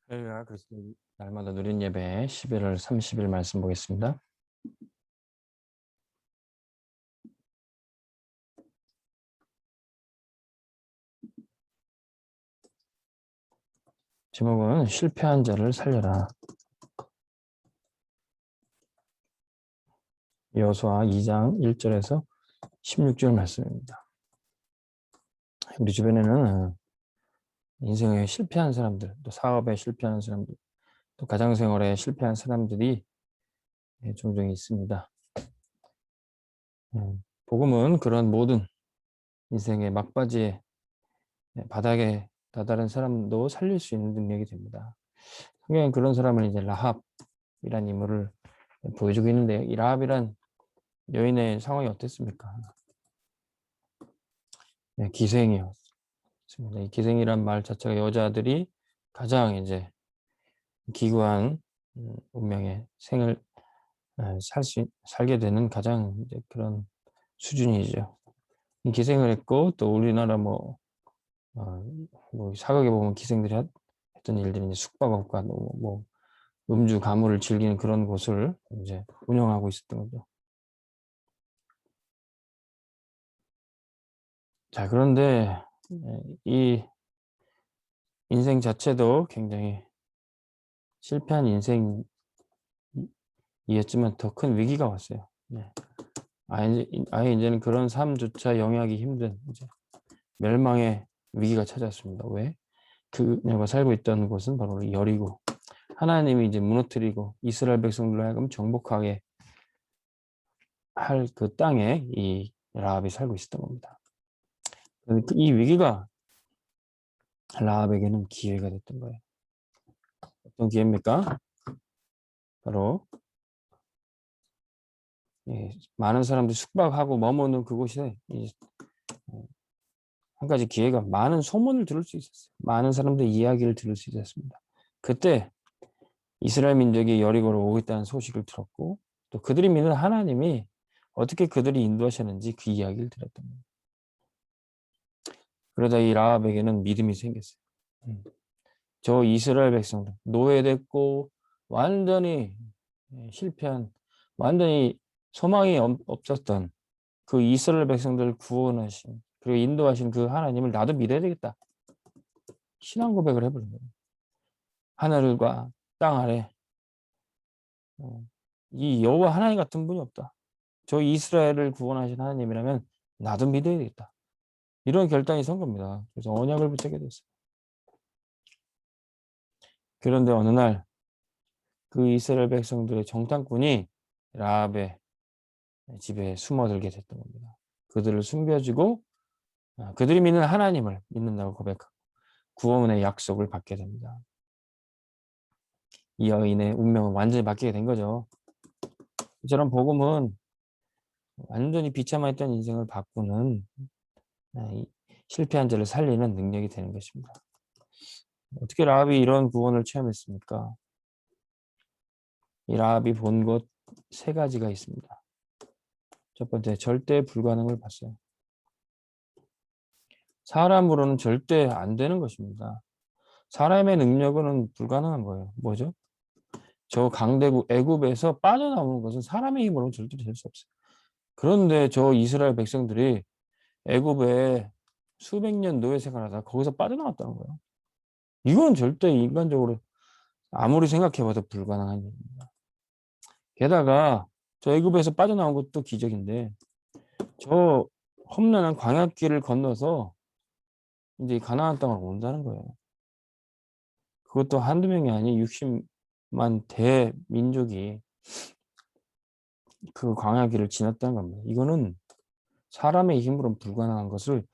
저희가 그리스도 날마다 누린 예배 11월 30일 말씀 보겠습니다. 제목은 실패한 자를 살려라. 여호수아 2장 1절에서 16절 말씀입니다. 우리 주변에는 인생에 실패한 사람들, 또 사업에 실패하는 사람들, 또 가정생활에 실패한 사람들이 종종 있습니다. 복음은 그런 모든 인생의 막바지에 바닥에 다다른 사람도 살릴 수 있는 능력이 됩니다. 성경엔 그런 사람을 이제 라합이라는 인물을 보여주고 있는데요. 이 라합이란 여인의 상황이 어땠습니까? 네, 기생이었습니다. 이 기생이란 말 자체가 여자들이 가장 이제 기구한 운명의 생을 살게 되는 가장 이제 그런 수준이죠. 이 기생을 했고, 또 우리나라 뭐 사극에 보면 기생들이 했던 일들이 이제 숙박업과 뭐 음주 가물을 즐기는 그런 곳을 이제 운영하고 있었던 거죠. 자, 그런데 이 인생 자체도 굉장히 실패한 인생이었지만 더 큰 위기가 왔어요. 네. 아예 이제는 그런 삶조차 영위하기 힘든 이제 멸망의 위기가 찾아왔습니다. 왜? 그녀가 살고 있던 곳은 바로 여리고, 하나님이 이제 무너뜨리고 이스라엘 백성들로 하여금 정복하게 할 그 땅에 이 라합이 살고 있었던 겁니다. 이 위기가 라합에게는 기회가 됐던 거예요. 어떤 기회입니까? 바로 많은 사람들이 숙박하고 머무는 그곳에 한 가지 기회가, 많은 소문을 들을 수 있었어요. 많은 사람들의 이야기를 들을 수 있었습니다. 그때 이스라엘 민족이 여리고로 오고 있다는 소식을 들었고, 또 그들이 믿는 하나님이 어떻게 그들이 인도하셨는지 그 이야기를 들었던 거예요. 그러다 이 라합에게는 믿음이 생겼어요. 저 이스라엘 백성들, 노예됐고 완전히 실패한, 완전히 소망이 없었던 그 이스라엘 백성들을 구원하신, 그리고 인도하신 그 하나님을 나도 믿어야 되겠다. 신앙 고백을 해버린 거예요. 하늘과 땅 아래 이 여호와 하나님 같은 분이 없다. 저 이스라엘을 구원하신 하나님이라면 나도 믿어야 되겠다. 이런 결단이 선 겁니다. 그래서 언약을 붙잡게 됐어요. 그런데 어느 날 그 이스라엘 백성들의 정탐꾼이 라합의 집에 숨어들게 됐던 겁니다. 그들을 숨겨주고 그들이 믿는 하나님을 믿는다고 고백하고 구원의 약속을 받게 됩니다. 이 여인의 운명은 완전히 바뀌게 된 거죠. 이처럼 복음은 완전히 비참했던 인생을 바꾸는, 실패한 자를 살리는 능력이 되는 것입니다. 어떻게 라합이 이런 구원을 체험했습니까? 이 라합이 본 것 세 가지가 있습니다. 첫 번째, 절대 불가능을 봤어요. 사람으로는 절대 안 되는 것입니다. 사람의 능력으로는 불가능한 거예요. 뭐죠? 저 강대국 애굽에서 빠져나오는 것은 사람의 힘으로는 절대로 될 수 없어요. 그런데 저 이스라엘 백성들이 애굽에 수백 년 노예 생활하다가 거기서 빠져나왔다는 거예요. 이건 절대 인간적으로 아무리 생각해봐도 불가능한 일입니다. 게다가 저 애굽에서 빠져나온 것도 기적인데, 저 험난한 광야길을 건너서 이제 가나안 땅으로 온다는 거예요. 그것도 한두 명이 아니 60만 대민족이 그 광야길을 지났다는 겁니다. 이거는 사람의 힘으로는 불가능한 것을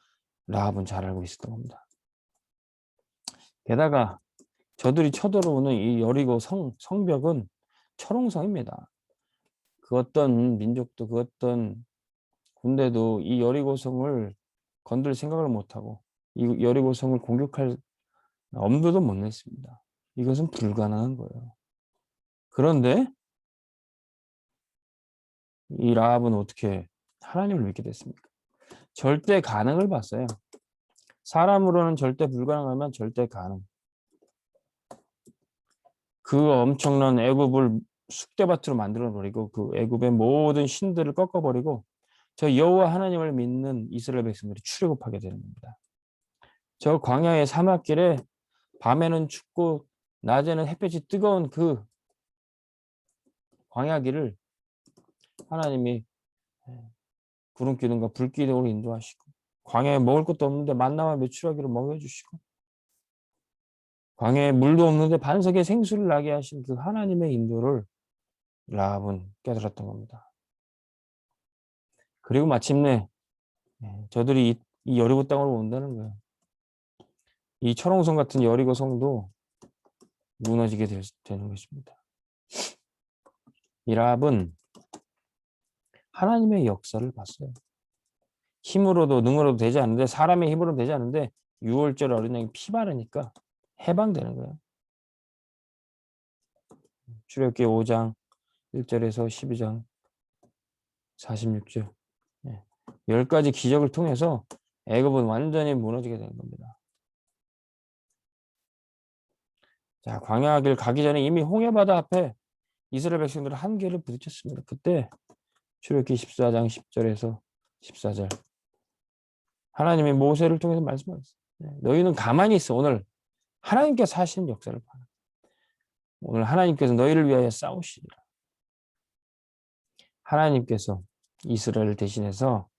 라합은 잘 알고 있었던 겁니다. 게다가 저들이 쳐들어오는 이 여리고 성벽은 철옹성입니다. 그 어떤 민족도, 그 어떤 군대도 이 여리고성을 건들 생각을 못하고 이 여리고성을 공격할 엄두도 못 냈습니다. 이것은 불가능한 거예요. 그런데 이 라합은 어떻게 하나님을 믿게 됐습니까? 절대 가능을 봤어요. 사람으로는 절대 불가능하면 절대 가능. 그 엄청난 애굽을 쑥대밭으로 만들어 버리고 그 애굽의 모든 신들을 꺾어 버리고 저 여호와 하나님을 믿는 이스라엘 백성들이 출애굽하게 되는 겁니다. 저 광야의 사막길에 밤에는 춥고 낮에는 햇볕이 뜨거운 그 광야길을 하나님이 구름 기둥과 불 기둥으로 인도하시고 광야에 먹을 것도 없는데 만나와 메추라기로 먹여주시고 광야에 물도 없는데 반석에 생수를 나게 하신 그 하나님의 인도를 라합은 깨달았던 겁니다. 그리고 마침내 저들이 이 여리고 땅으로 온다는 거예요. 이 철옹성 같은 여리고 성도 무너지게 되는 것입니다. 이 라합은 하나님의 역사를 봤어요. 힘으로도 능으로도 되지 않는데 사람의 힘으로는 되지 않는데 6월절 어린 양이 피 바르니까 해방되는 거예요. 출애굽기 5장 1절에서 12장 46절 10가지 기적을 통해서 애굽은 완전히 무너지게 되는 겁니다. 자, 광야길 가기 전에 이미 홍해바다 앞에 이스라엘 백성들은 한계를 부딪혔습니다. 그때 출애굽기 14장 10절에서 14절 하나님이 모세를 통해서 말씀하셨어요. 너희는 가만히 있어. 오늘 하나님께서 하시는 역사를 봐. 오늘 하나님께서 너희를 위하여 싸우시리라. 하나님께서 이스라엘을 대신해서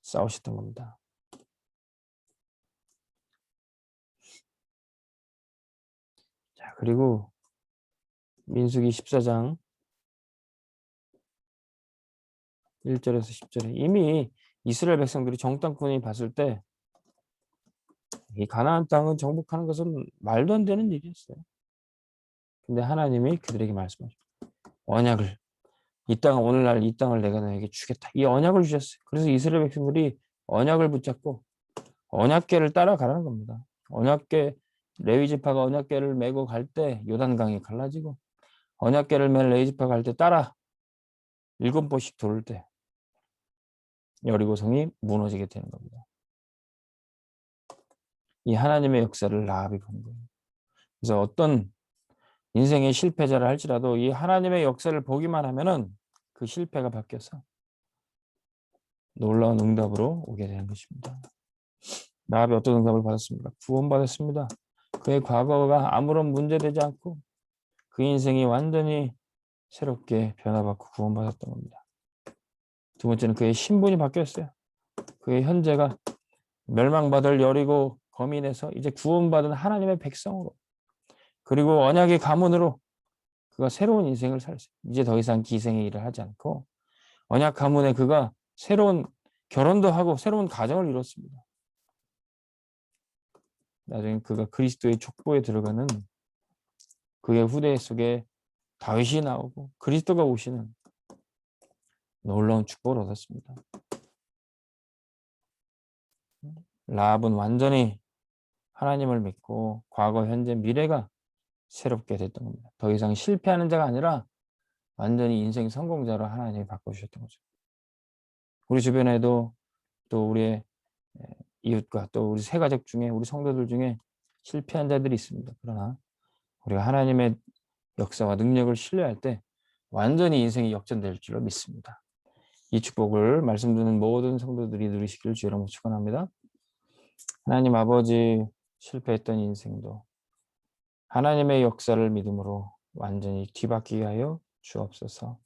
싸우셨던 겁니다. 자, 그리고 민수기 14장 1절에서 10절에 이미 이스라엘 백성들이 정탐꾼이 봤을 때 이 가나안 땅은 정복하는 것은 말도 안 되는 일이었어요. 근데 하나님이 그들에게 말씀하셨어요. 언약을 이 땅 오늘날 이 땅을 내가 너에게 주겠다. 이 언약을 주셨어요. 그래서 이스라엘 백성들이 언약을 붙잡고 언약궤를 따라가라는 겁니다. 언약궤 레위 지파가 언약궤를 메고 갈 때 요단강이 갈라지고 언약궤를 맨 레위 지파 갈 때 따라 7번씩 돌을 때 여리고성이 무너지게 되는 겁니다. 이 하나님의 역사를 라합이 본 거예요. 그래서 어떤 인생의 실패자를 할지라도 이 하나님의 역사를 보기만 하면은 그 실패가 바뀌어서 놀라운 응답으로 오게 되는 것입니다. 라합이 어떤 응답을 받았습니까? 구원받았습니다. 그의 과거가 아무런 문제되지 않고 그 인생이 완전히 새롭게 변화받고 구원받았던 겁니다. 두 번째는 그의 신분이 바뀌었어요. 그의 현재가 멸망받을 여리고 거민에서 이제 구원받은 하나님의 백성으로 그리고 언약의 가문으로 그가 새로운 인생을 살았어요. 이제 더 이상 기생의 일을 하지 않고 언약 가문에 그가 새로운 결혼도 하고 새로운 가정을 이뤘습니다. 나중에 그가 그리스도의 족보에 들어가는 그의 후대 속에 다윗이 나오고 그리스도가 오시는 놀라운 축복을 얻었습니다. 라합은 완전히 하나님을 믿고 과거, 현재, 미래가 새롭게 됐던 겁니다. 더 이상 실패하는 자가 아니라 완전히 인생 성공자로 하나님이 바꿔주셨던 거죠. 우리 주변에도 또 우리의 이웃과 또 우리 새가족 중에 우리 성도들 중에 실패한 자들이 있습니다. 그러나 우리가 하나님의 역사와 능력을 신뢰할 때 완전히 인생이 역전될 줄로 믿습니다. 이 축복을 말씀 듣는 모든 성도들이 누리시길 주의 이름으로 축원합니다. 하나님 아버지 실패했던 인생도 하나님의 역사를 믿음으로 완전히 뒤바뀌게 하여 주옵소서.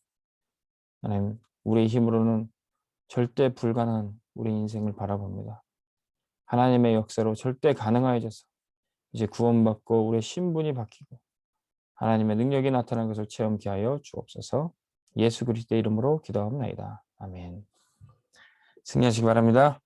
하나님 우리의 힘으로는 절대 불가능한 우리 인생을 바라봅니다. 하나님의 역사로 절대 가능하여져서 이제 구원받고 우리의 신분이 바뀌고 하나님의 능력이 나타나는 것을 체험케 하여 주옵소서. 예수 그리스도의 이름으로 기도합니다. 아멘. 승리하시기 바랍니다.